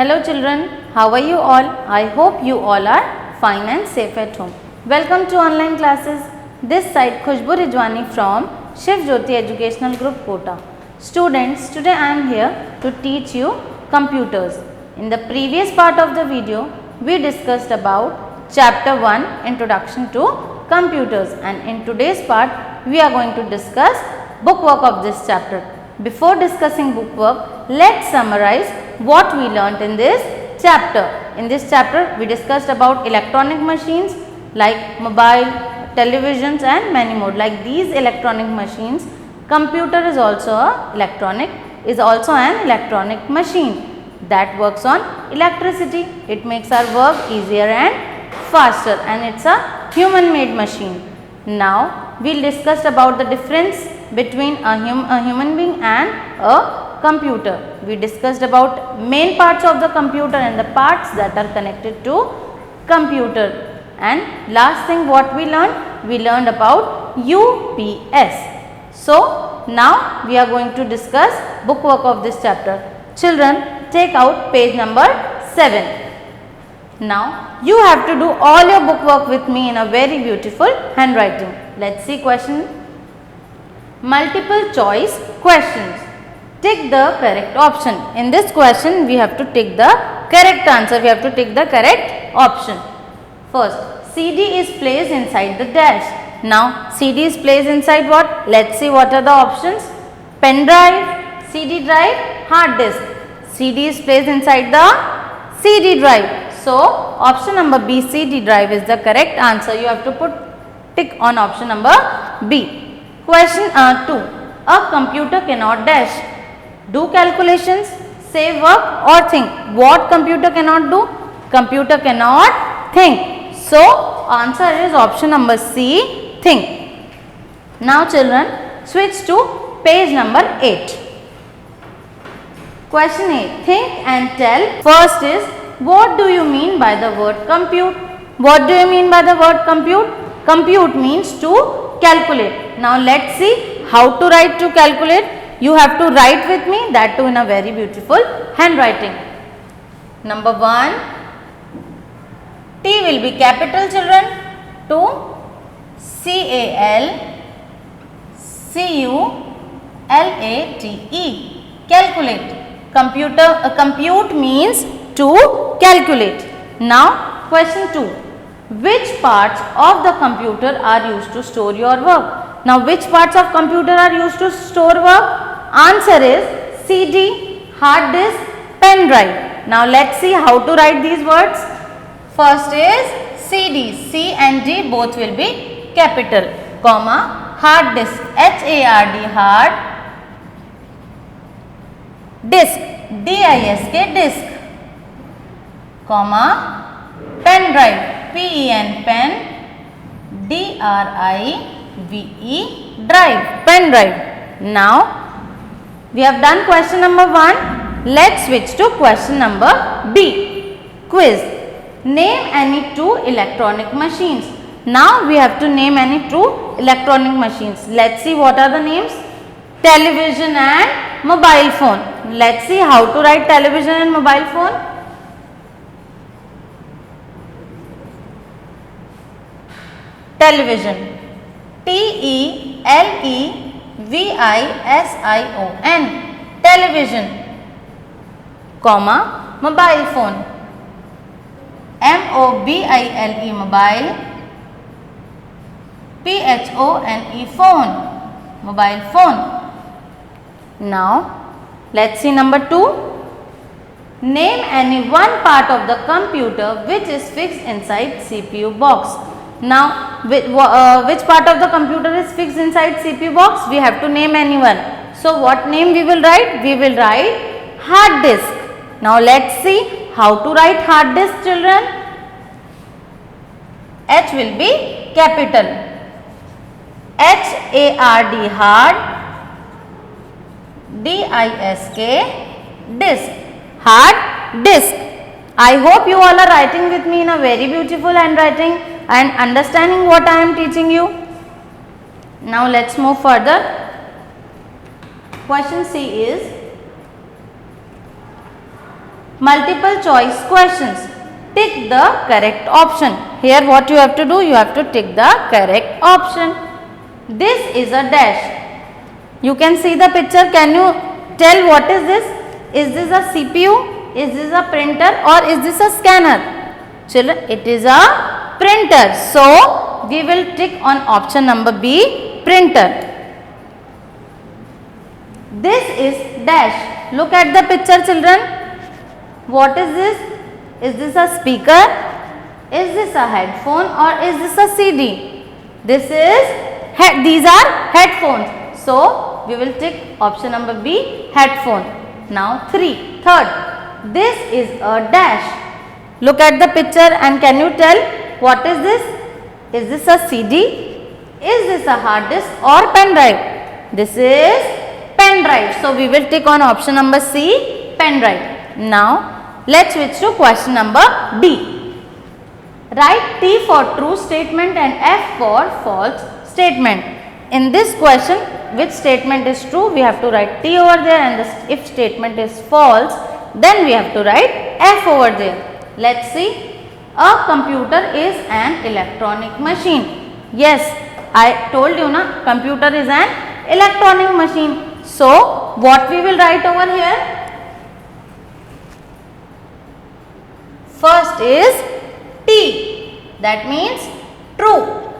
Hello children, how are you all? I hope you all are fine and safe at home. Welcome to online classes. This side Khushbu Rijwani from Shiv Jyoti Educational Group Kota. Students, today I am here to teach you computers. In the previous part of the video, we discussed about chapter 1 Introduction to Computers, and in today's part we are going to discuss bookwork of this chapter. Before discussing bookwork, let's summarize what we learnt in this chapter. In this chapter, we discussed about electronic machines like mobile, televisions and many more. Like these electronic machines, computer is also an electronic machine that works on electricity. It makes our work easier and faster, and it's a human made machine. Now, we'll discuss about the difference between a human being and a computer. We discussed about main parts of the computer and the parts that are connected to computer. And last thing what we learned about UPS. So, now we are going to discuss bookwork of this chapter. Children, take out page number 7. Now, you have to do all your bookwork with me in a very beautiful handwriting. Let's see question. Multiple choice questions. Tick the correct option. In this question, we have to tick the correct answer. We have to tick the correct option. First, CD is placed inside the dash. Now, CD is placed inside what? Let's see what are the options. Pen drive, CD drive, hard disk. CD is placed inside the CD drive. So, option number B, CD drive is the correct answer. You have to put tick on option number B. Question 2. A computer cannot dash. Do calculations, save work or think. What computer cannot do? Computer cannot think. So, answer is option number C, think. Now children, switch to page number 8. Question 8. Think and tell. First is, what do you mean by the word compute? What do you mean by the word compute? Compute means to calculate. Now let's see how to write to calculate. You have to write with me, that too in a very beautiful handwriting. Number 1, T will be capital children. 2, CALCULATE. Calculate. Compute means to calculate. Now question 2. Which parts of the computer are used to store your work? Now which parts of computer are used to store work? Answer is CD, hard disk, pen drive. Now let's see how to write these words. First is CD, C and D both will be capital, comma, hard disk, HARD, hard, disk, DISK, disk, comma, pen drive, PEN, pen, DRIVE, drive, pen drive. Now, we have done question number 1. Let's switch to question number B. Quiz. Name any 2 electronic machines. Now, we have to name any 2 electronic machines. Let's see what are the names. Television and mobile phone. Let's see how to write television and mobile phone. Television. TELEVISION. Television. Comma, mobile phone. MOBILE, mobile. PHONE, phone. Mobile phone. Now, let's see number 2. Name any one part of the computer which is fixed inside CPU box. Now, which part of the computer is fixed inside CPU box? We have to name anyone. So, what name we will write? We will write hard disk. Now, let's see how to write hard disk children. H will be capital. HARD, hard, DISK, disk, hard disk. I hope you all are writing with me in a very beautiful handwriting and understanding what I am teaching you. Now let's move further. Question C is, multiple choice questions. Tick the correct option. Here what you have to do, you have to tick the correct option. This is a dash. You can see the picture. Can you tell what is this? Is this a CPU? Is this a printer or is this a scanner? Children, it is a printer. So, we will tick on option number B, printer. This is dash. Look at the picture, children. What is this? Is this a speaker? Is this a headphone or is this a CD? These are headphones. So, we will tick option number B, headphone. Now, third. This is a dash. Look at the picture and can you tell what is this? Is this a CD? Is this a hard disk or pen drive? This is pen drive. So, we will tick on option number C, pen drive. Now, let's switch to question number D. Write T for true statement and F for false statement. In this question, which statement is true? We have to write T over there, and if statement is false, then we have to write F over there. Let's see. A computer is an electronic machine. Yes, I told you na, computer is an electronic machine. So, what we will write over here? First is T. That means true.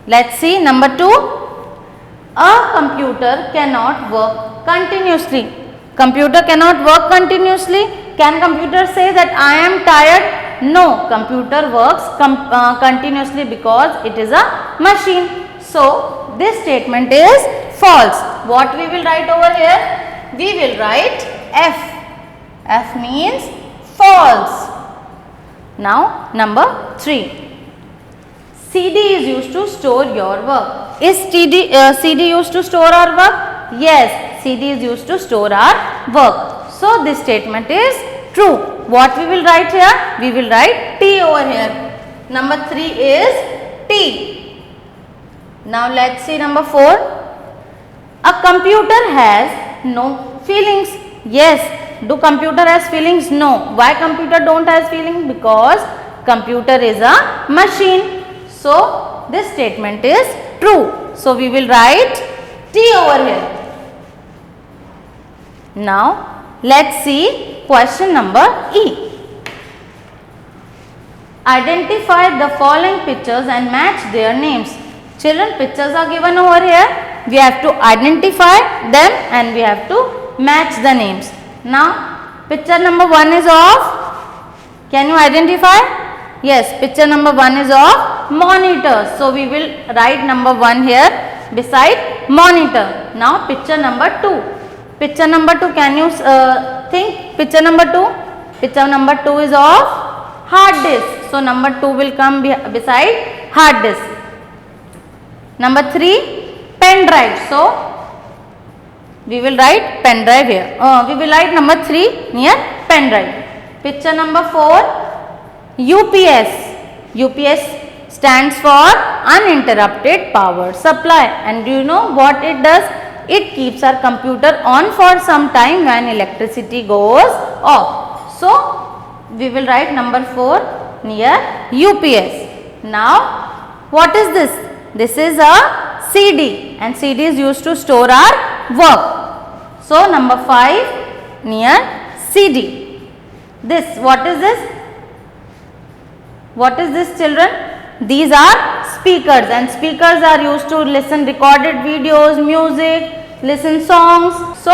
Let's see number 2. A computer cannot work continuously. Computer cannot work continuously. Can computer say that I am tired? No, computer works continuously because it is a machine. So, this statement is false. What we will write over here? We will write F. F means false. Now, number 3. CD is used to store your work. Is CD used to store our work? Yes, CD is used to store our work. So, this statement is true. What we will write here? We will write T over here. Number 3 is T. Now, let's see number 4. A computer has no feelings. Yes. Do computer has feelings? No. Why computer don't has feelings? Because computer is a machine. So, this statement is true. So, we will write T over here. Now, let's see question number E. Identify the following pictures and match their names. Children, pictures are given over here. We have to identify them and we have to match the names. Now, picture number 1 is of, can you identify? Yes, picture number 1 is of monitor. So, we will write number 1 here beside monitor. Now, picture number 2. Picture number 2, can you think? Picture number 2? Picture number 2 is of hard disk. So, number 2 will come beside hard disk. Number 3, pen drive. So, we will write pen drive here. We will write number 3 near pen drive. Picture number 4, UPS. UPS stands for uninterrupted power supply. And do you know what it does? It keeps our computer on for some time when electricity goes off. So, we will write number 4 near UPS. Now, what is this? This is a CD and CD is used to store our work. So, number 5 near CD. This, what is this? What is this, children? These are speakers, and speakers are used to listen recorded videos, music, listen songs. So,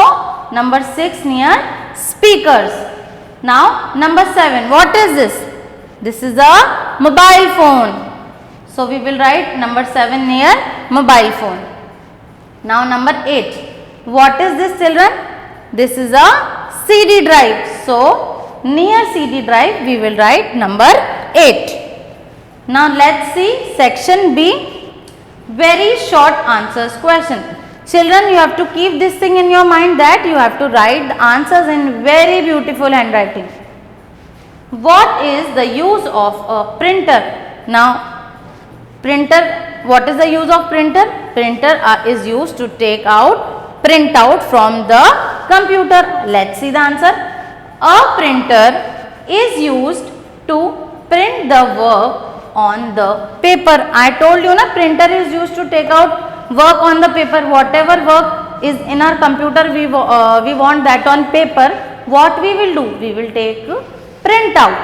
number 6 near speakers. Now, number 7, what is this? This is a mobile phone. So, we will write number 7 near mobile phone. Now, number 8, what is this, children? This is a CD drive. So, near CD drive we will write number 8. Now, let's see section B, very short answers question. Children, you have to keep this thing in your mind that you have to write the answers in very beautiful handwriting. What is the use of a printer? Now, printer, what is the use of printer? Printer is used to take out, print out from the computer. Let's see the answer. A printer is used to print the work on the paper. I told you na, printer is used to take out work on the paper. Whatever work is in our computer, we want that on paper. What we will do? We will take print out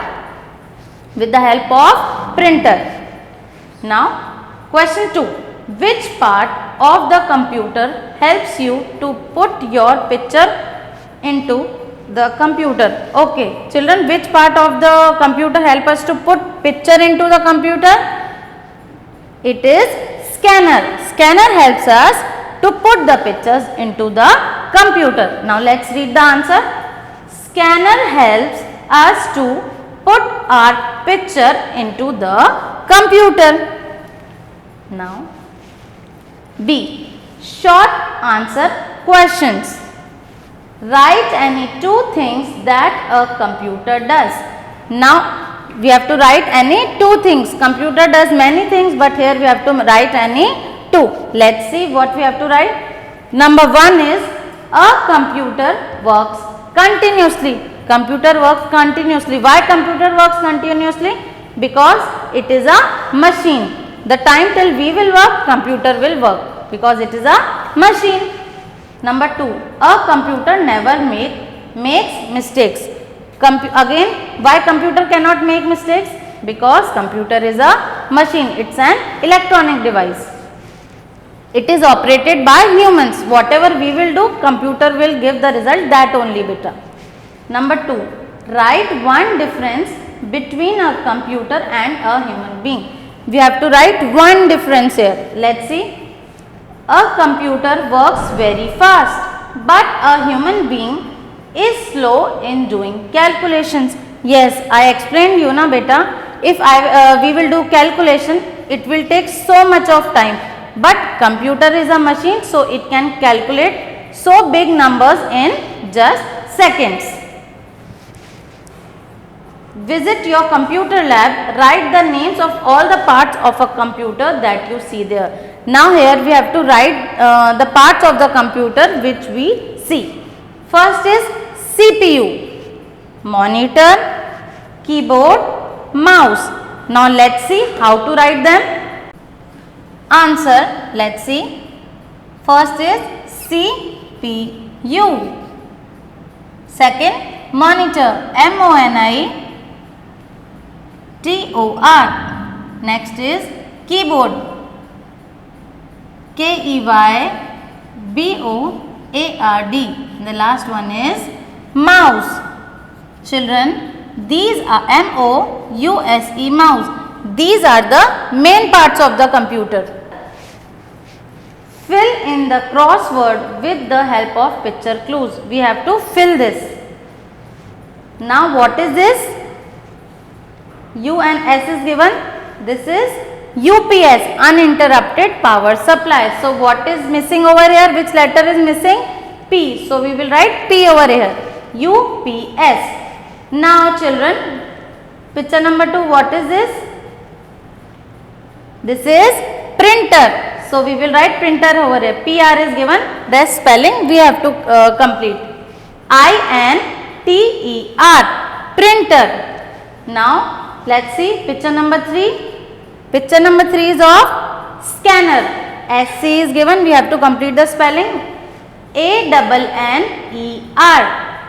with the help of printer. Now question 2. Which part of the computer helps you to put your picture into the computer? Okay, children, which part of the computer help us to put picture into the computer? It is scanner. Scanner helps us to put the pictures into the computer. Now let's read the answer. Scanner helps us to put our picture into the computer. Now B. Short answer questions. Write any two things that a computer does. Now we have to write any two things. Computer does many things, but here we have to write any two. Let's see what we have to write. Number 1 is a computer works continuously. Computer works continuously. Why computer works continuously? Because it is a machine. The time till we will work, computer will work because it is a machine. Number 2, a computer never makes mistakes. Again, why computer cannot make mistakes? Because computer is a machine. It's an electronic device. It is operated by humans. Whatever we will do, computer will give the result, that only beta. Number 2, write one difference between a computer and a human being. We have to write one difference here. Let's see. A computer works very fast, but a human being is slow in doing calculations. Yes, I explained you na beta. If we will do calculation, it will take so much of time. But computer is a machine, so it can calculate so big numbers in just seconds. Visit your computer lab, write the names of all the parts of a computer that you see there. Now here we have to write the parts of the computer which we see. First is CPU, monitor, keyboard, mouse. Now let's see how to write them. Answer, let's see. First is CPU. Second, monitor, MONITOR. Next is keyboard, KEYBOARD. The last one is mouse. Children, these are MOUSE, mouse. These are the main parts of the computer. Fill in the crossword with the help of picture clues. We have to fill this. Now what is this? U and S is given. This is UPS, uninterrupted power supply. So what is missing over here? Which letter is missing? P. So we will write P over here. UPS. Now children, picture number 2, what is this? This is printer. So we will write printer over here. PR is given. The spelling we have to complete. INTER, printer. Now let's see picture number 3. Picture number 3 is of scanner. SC is given. We have to complete the spelling. ANNER.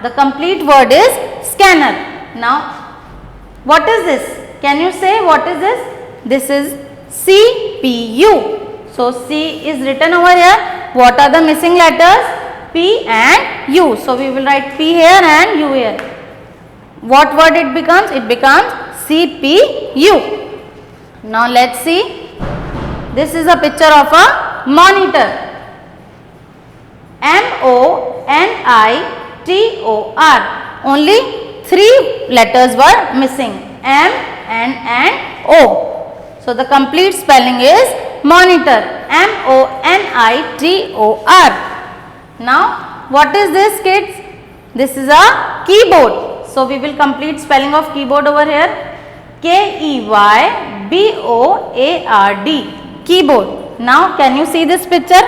The complete word is scanner. Now what is this? Can you say what is this? This is CPU. So C is written over here. What are the missing letters? P and U. So we will write P here and U here. What word it becomes? It becomes CPU. Now let's see. This is a picture of a monitor. MONITOR. Only 3 letters were missing. M, N and O. So the complete spelling is monitor. MONITOR. Now what is this, kids? This is a keyboard. So we will complete spelling of keyboard over here. KEYBOARD, keyboard. Now can you see this picture?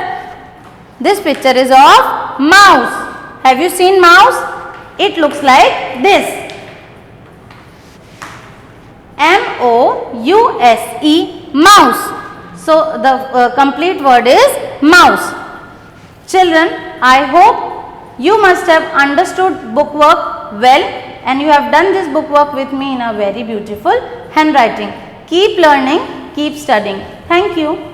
This picture is of mouse. Have you seen mouse? It looks like this. M-O-U-S-E, mouse. So the complete word is mouse. Children, I hope you must have understood bookwork well, and you have done this bookwork with me in a very beautiful handwriting. Keep learning, keep studying. Thank you.